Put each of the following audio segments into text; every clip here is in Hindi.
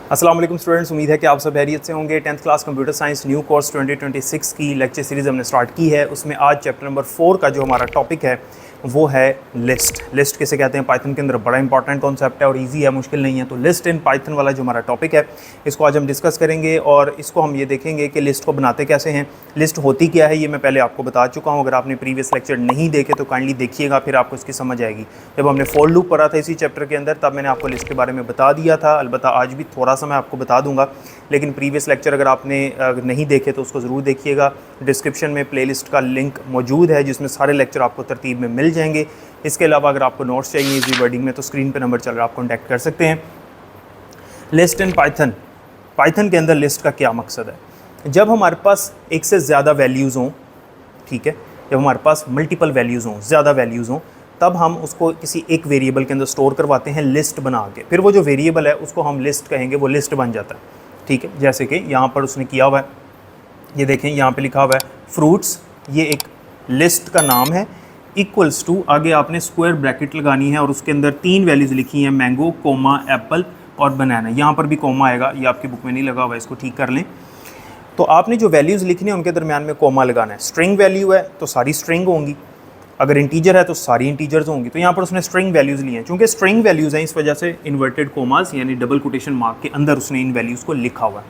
अस्सलाम वालेकुम स्टूडेंट्स, उम्मीद है कि आप सब खैरियत से होंगे। 10th class computer science new course 2026 की लेक्चर सीरीज़ हमने स्टार्ट की है। उसमें आज चैप्टर नंबर 4 का जो हमारा टॉपिक है वो है लिस्ट। लिस्ट किसे कहते हैं? पाइथन के अंदर बड़ा इंपॉर्टेंट कॉन्सेप्ट है और इजी है, मुश्किल नहीं है। तो लिस्ट इन पाइथन वाला जो हमारा टॉपिक है इसको आज हम डिस्कस करेंगे और इसको हम ये देखेंगे कि लिस्ट को बनाते कैसे हैं, लिस्ट होती क्या है। ये मैं पहले आपको बता चुका हूँ। अगर आपने प्रीवियस लेक्चर नहीं देखे तो काइंडली देखिएगा, फिर आपको इसकी समझ आएगी। जब हमने फॉर लूप पढ़ा था इसी चैप्टर के अंदर तब मैंने आपको लिस्ट के बारे में बता दिया था। अलबत्ता आज भी थोड़ा सा मैं आपको बता दूंगा, लेकिन प्रीवियस लेक्चर अगर आपने नहीं देखे तो उसको ज़रूर देखिएगा। डिस्क्रिप्शन में प्लेलिस्ट का लिंक मौजूद है जिसमें सारे लेक्चर आपको तरतीब में मिल जाएंगे। इसके अलावा अगर आपको नोट्स चाहिए इजी वर्डिंग में तो स्क्रीन पे नंबर चल रहा है, आप कॉन्टैक्ट कर सकते हैं। लिस्ट इन पाइथन, पाइथन के अंदर लिस्ट का क्या मकसद है? जब हमारे पास एक से ज़्यादा वैल्यूज़ हों, ठीक है, जब हमारे पास मल्टीपल वैल्यूज़ हों, ज़्यादा वैल्यूज़ हों, तब हम उसको किसी एक वेरिएबल के अंदर स्टोर करवाते हैं लिस्ट बना के। फिर वो जो वेरिएबल है उसको हम लिस्ट कहेंगे, वो लिस्ट बन जाता है। ठीक है, जैसे कि यहाँ पर उसने किया हुआ है, ये देखें यहाँ पे लिखा हुआ है फ्रूट्स, ये एक लिस्ट का नाम है। इक्वल्स टू, आगे आपने स्क्वायर ब्रैकेट लगानी है और उसके अंदर 3 वैल्यूज़ लिखी हैं, मैंगो, कोमा, एप्पल और बनाना। यहाँ पर भी कोमा आएगा, ये आपकी बुक में नहीं लगा हुआ है, इसको ठीक कर लें। तो आपने जो वैल्यूज़ लिखनी है उनके दरमियान में कोमा लगाना है। स्ट्रिंग वैल्यू है तो सारी स्ट्रिंग होंगी, अगर इंटीजर है तो सारी इंटीजर्स होंगी। तो यहाँ पर उसने स्ट्रिंग वैल्यूज़ ली हैं, चूँकि स्ट्रिंग वैल्यूज़ हैं इस वजह से इन्वर्टेड कोमास यानी डबल कोटेशन मार्क के अंदर उसने इन वैल्यूज़ को लिखा हुआ है।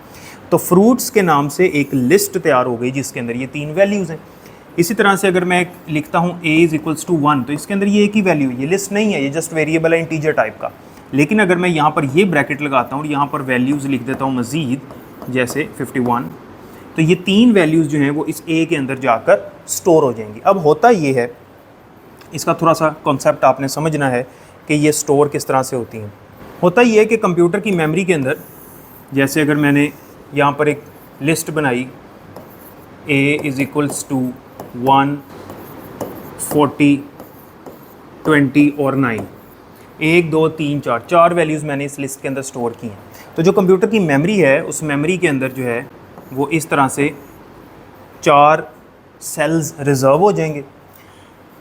तो फ्रूट्स के नाम से एक लिस्ट तैयार हो गई जिसके अंदर ये 3 वैल्यूज़ हैं। इसी तरह से अगर मैं लिखता हूँ a इज़ इक्वल्स टू 1 तो इसके अंदर ये एक ही वैल्यू है, ये लिस्ट नहीं है, ये जस्ट वेरिएबल है इंटीजर टाइप का। लेकिन अगर मैं यहाँ पर ये ब्रैकेट लगाता हूँ और यहाँ पर वैल्यूज़ लिख देता हूँ मज़ीद, जैसे 51, तो ये 3 वैल्यूज़ जो हैं वो इस a के अंदर जाकर स्टोर हो जाएंगी। अब होता ये है, इसका थोड़ा सा कॉन्सेप्ट आपने समझना है कि ये स्टोर किस तरह से होती हैं। होता ये है कि कंप्यूटर की मेमोरी के अंदर, जैसे अगर मैंने यहाँ पर एक लिस्ट बनाई a इज़ इक्वल्स टू 1, 40, 20 और 9, 1, 2, 3, 4 वैल्यूज़ मैंने इस लिस्ट के अंदर स्टोर की हैं। तो जो कंप्यूटर की मेमोरी है उस मेमोरी के अंदर जो है वो इस तरह से 4 सेल्स रिज़र्व हो जाएंगे।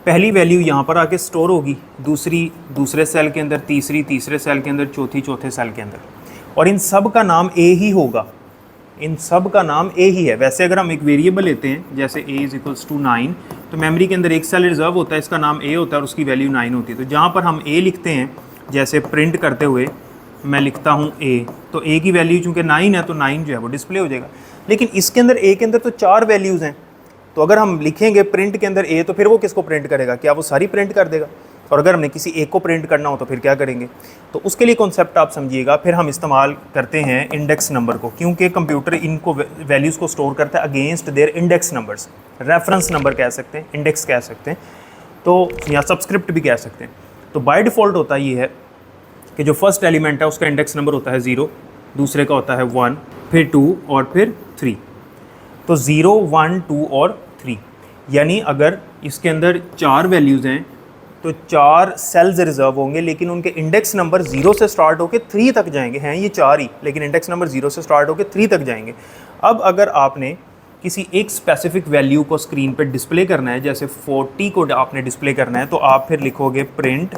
पहली वैल्यू यहाँ पर आके स्टोर होगी, दूसरी दूसरे सेल के अंदर, तीसरी तीसरे सेल के अंदर, चौथी चौथे सेल के अंदर, और इन सब का नाम a ही होगा, इन सब का नाम a ही है। वैसे अगर हम एक वेरिएबल लेते हैं जैसे a इज़ इक्वल्स टू 9 तो मेमोरी के अंदर एक सेल रिजर्व होता है, इसका नाम a होता है और उसकी वैल्यू 9 होती है। तो जहाँ पर हम a लिखते हैं, जैसे प्रिंट करते हुए मैं लिखता हूँ a, तो a की वैल्यू चूँकि 9 है तो 9 जो है वो डिस्प्ले हो जाएगा। लेकिन इसके अंदर a के अंदर तो 4 वैल्यूज़ हैं, तो अगर हम लिखेंगे प्रिंट के अंदर a तो फिर वो किसको प्रिंट करेगा? क्या वो सारी प्रिंट कर देगा? और अगर हमने किसी एक को प्रिंट करना हो तो फिर क्या करेंगे? तो उसके लिए कॉन्सेप्ट आप समझिएगा। फिर हम इस्तेमाल करते हैं इंडेक्स नंबर को, क्योंकि कंप्यूटर इनको वैल्यूज़ को स्टोर करता है against their index numbers. Reference number कह सकते हैं, इंडेक्स कह सकते हैं, तो या सबस्क्रिप्ट भी कह सकते हैं। तो बाय डिफ़ॉल्ट होता ये है कि जो फर्स्ट एलिमेंट है उसका इंडेक्स नंबर होता है 0, दूसरे का होता है 1, फिर 2 और फिर 3। तो 0, 1, 2 और 3, यानी अगर इसके अंदर 4 वैल्यूज़ हैं तो 4 सेल्स रिजर्व होंगे, लेकिन उनके इंडेक्स नंबर 0 से स्टार्ट होकर 3 तक जाएंगे। हैं ये 4 ही, लेकिन इंडेक्स नंबर 0 से स्टार्ट होकर 3 तक जाएंगे। अब अगर आपने किसी एक स्पेसिफिक वैल्यू को स्क्रीन पर डिस्प्ले करना है, जैसे 40 को आपने डिस्प्ले करना है, तो आप फिर लिखोगे प्रिंट,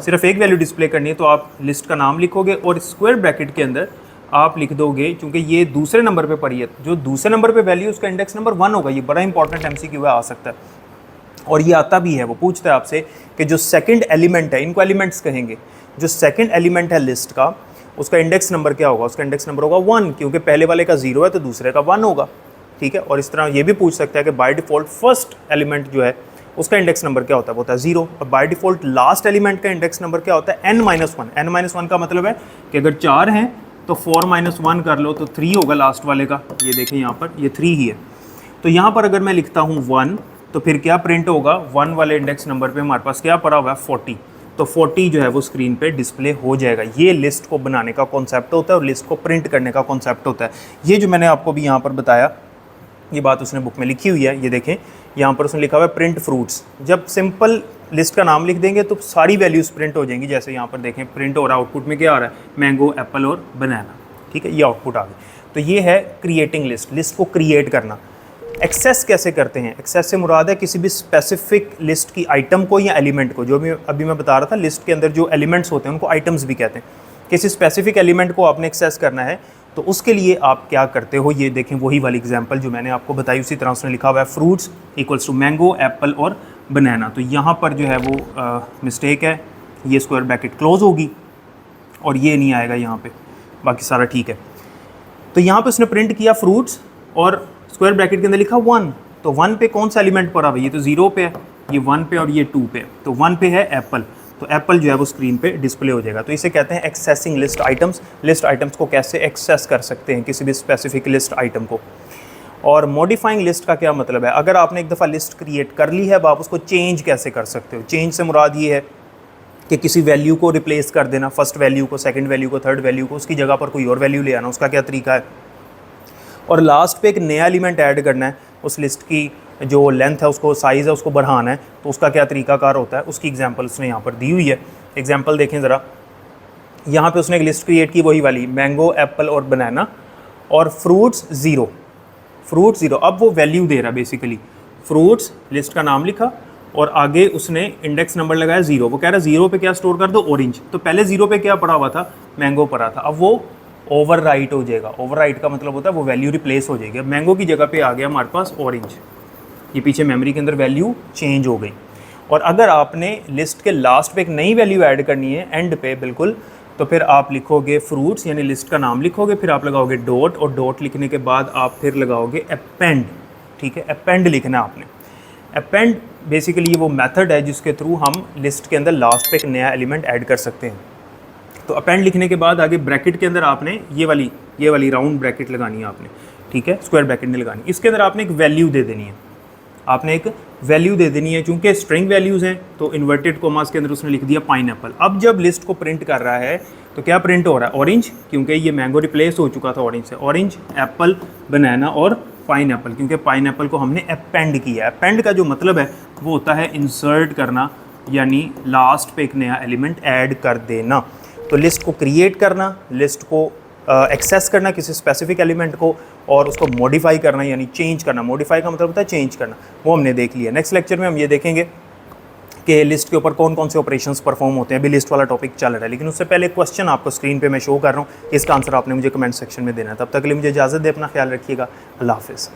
सिर्फ एक वैल्यू डिस्प्ले करनी है तो आप लिस्ट का नाम लिखोगे और स्क्वायर ब्रैकेट के अंदर आप लिख दोगे, चूँकि ये दूसरे नंबर पे पड़ी है, जो दूसरे नंबर पे वैल्यू उसका इंडेक्स नंबर 1 होगा। ये बड़ा इंपॉर्टेंट MCQ आ सकता है और ये आता भी है। वो पूछता है आपसे कि जो सेकंड एलिमेंट है, इनको एलिमेंट्स कहेंगे, जो सेकंड एलिमेंट है लिस्ट का उसका इंडेक्स नंबर क्या होगा? उसका इंडेक्स नंबर होगा 1, क्योंकि पहले वाले का 0 है तो दूसरे का 1 होगा। ठीक है, और इस तरह ये भी पूछ सकता है कि बाय डिफ़ॉल्ट फर्स्ट एलिमेंट जो है उसका इंडेक्स नंबर क्या होता है? वो होता है 0। और बाय डिफ़ॉल्ट लास्ट एलिमेंट का इंडेक्स नंबर क्या होता है? n-1। n-1 का मतलब है कि अगर 4 हैं तो 4-1 कर लो तो 3 होगा लास्ट वाले का। ये देखें यहाँ पर ये 3 ही है। तो यहाँ पर अगर मैं लिखता हूँ 1 तो फिर क्या प्रिंट होगा? 1 वाले इंडेक्स नंबर पे हमारे पास क्या पड़ा हुआ है? 40। तो 40 जो है वो स्क्रीन पे डिस्प्ले हो जाएगा। ये लिस्ट को बनाने का कॉन्सेप्ट होता है और लिस्ट को प्रिंट करने का कॉन्सेप्ट होता है। ये जो मैंने आपको भी यहाँ पर बताया, ये बात उसने बुक में लिखी हुई है। ये देखें यहाँ पर उसने लिखा हुआ है प्रिंट फ्रूट्स। जब सिंपल लिस्ट का नाम लिख देंगे तो सारी वैल्यूज़ प्रिंट हो जाएंगी। जैसे यहाँ पर देखें प्रिंट हो रहा है, आउटपुट में क्या आ रहा है? मैंगो, एप्पल और बनाना। ठीक है, ये आउटपुट आ गई। तो ये है क्रिएटिंग लिस्ट, लिस्ट को क्रिएट करना। एक्सेस कैसे करते हैं? एक्सेस से मुराद है किसी भी स्पेसिफिक लिस्ट की आइटम को या एलिमेंट को। जो भी अभी मैं बता रहा था, लिस्ट के अंदर जो एलिमेंट्स होते हैं उनको आइटम्स भी कहते हैं। किसी स्पेसिफिक एलिमेंट को आपने एक्सेस करना है तो उसके लिए आप क्या करते हो, ये देखें वही वाली एग्जांपल जो मैंने आपको बताई, उसी तरह उसने लिखा हुआ है fruits equals to mango, apple और बनाना। तो यहाँ पर जो है वो मिस्टेक है, ये स्क्वायर ब्रैकेट क्लोज होगी और ये नहीं आएगा यहाँ पे, बाकी सारा ठीक है। तो यहाँ पे उसने प्रिंट किया फ्रूट्स और स्क्वायर ब्रैकेट के अंदर लिखा 1, तो 1 पे कौन सा एलिमेंट पड़ा भाई, ये तो 0 पे है, ये 1 पे और ये 2 पे, तो 1 पे है एप्पल, तो एप्पल जो है वो स्क्रीन पे डिस्प्ले हो जाएगा। तो इसे कहते हैं accessing list items. List items को कैसे एक्सेस कर सकते हैं, किसी भी स्पेसिफिक लिस्ट आइटम को। और मॉडिफाइंग लिस्ट का क्या मतलब है, अगर आपने एक दफ़ा लिस्ट क्रिएट कर ली है अब आप उसको चेंज कैसे कर सकते हो। चेंज से मुराद ये है कि किसी वैल्यू को रिप्लेस कर देना, फर्स्ट वैल्यू को, सेकंड वैल्यू को, थर्ड वैल्यू को, उसकी जगह पर कोई और वैल्यू ले आना, उसका क्या तरीका है। और लास्ट पे एक नया एलिमेंट ऐड करना है, उस लिस्ट की जो लेंथ है उसको, साइज़ है उसको बढ़ाना है, तो उसका क्या तरीकाकार होता है, उसकी एग्जांपल उसने यहाँ पर दी हुई है। एग्जांपल देखें ज़रा, यहाँ पे उसने एक लिस्ट क्रिएट की वही वाली, मैंगो, एप्पल और बनाना, और फ्रूट्स 0, फ्रूट 0। अब वो वैल्यू दे रहा है बेसिकली, फ्रूट्स लिस्ट का नाम लिखा और आगे उसने इंडेक्स नंबर लगाया 0। वो कह रहा है 0 पे क्या स्टोर कर दो, ऑरेंज। तो पहले 0 पे क्या पड़ा हुआ था, मैंगो पड़ा था, अब वो ओवरराइट हो जाएगा। ओवरराइट का मतलब होता है वो वैल्यू रिप्लेस हो जाएगी। अब मैंगो की जगह पे आ गया हमारे पास ऑरेंज, ये पीछे मेमोरी के अंदर वैल्यू चेंज हो गई। और अगर आपने लिस्ट के लास्ट पे एक नई वैल्यू ऐड करनी है एंड पे बिल्कुल, तो फिर आप लिखोगे फ्रूट्स, यानी लिस्ट का नाम लिखोगे, फिर आप लगाओगे डॉट, और डॉट लिखने के बाद आप फिर लगाओगे अपेंड। ठीक है, अपेंड लिखना है आपने। अपेंड बेसिकली वो मेथड है जिसके थ्रू हम लिस्ट के अंदर लास्ट पे एक नया एलिमेंट ऐड कर सकते हैं। तो अपेंड लिखने के बाद आगे ब्रैकेट के अंदर आपने ये वाली राउंड ब्रैकेट लगानी है आपने, ठीक है, स्क्वायर ब्रैकेट नहीं लगानी। इसके अंदर आपने एक वैल्यू दे देनी है, आपने एक वैल्यू दे देनी है। चूंकि स्ट्रिंग वैल्यूज़ हैं तो इन्वर्टेड कोमास के अंदर उसने लिख दिया पाइनएप्पल। अब जब लिस्ट को प्रिंट कर रहा है तो क्या प्रिंट हो रहा है, ऑरेंज, क्योंकि ये मैंगो रिप्लेस हो चुका था ऑरेंज से, ऑरेंज, एप्पल, बनाना और पाइनएप्पल, क्योंकि पाइनएप्पल को हमने अपेंड किया है। अपेंड का जो मतलब है वो होता है इंसर्ट करना, यानी लास्ट पे एक नया एलिमेंट ऐड कर देना। तो लिस्ट को क्रिएट करना, लिस्ट को एक्सेस करना किसी स्पेसिफिक एलिमेंट को, और उसको मॉडिफाई करना यानी चेंज करना। मॉडिफाई का मतलब होता है चेंज करना, वो हमने देख लिया। नेक्स्ट लेक्चर में हम ये देखेंगे कि लिस्ट के ऊपर कौन कौन से ऑपरेशंस परफॉर्म होते हैं। अभी लिस्ट वाला टॉपिक चल रहा है, लेकिन उससे पहले क्वेश्चन आपको स्क्रीन पे मैं शो कर रहा हूँ, इसका आंसर आपने मुझे कमेंट सेक्शन में देना है। तब तक के लिए मुझे इजाज़त दे, अपना ख्याल रखिएगा, अल्लाह हाफिज़।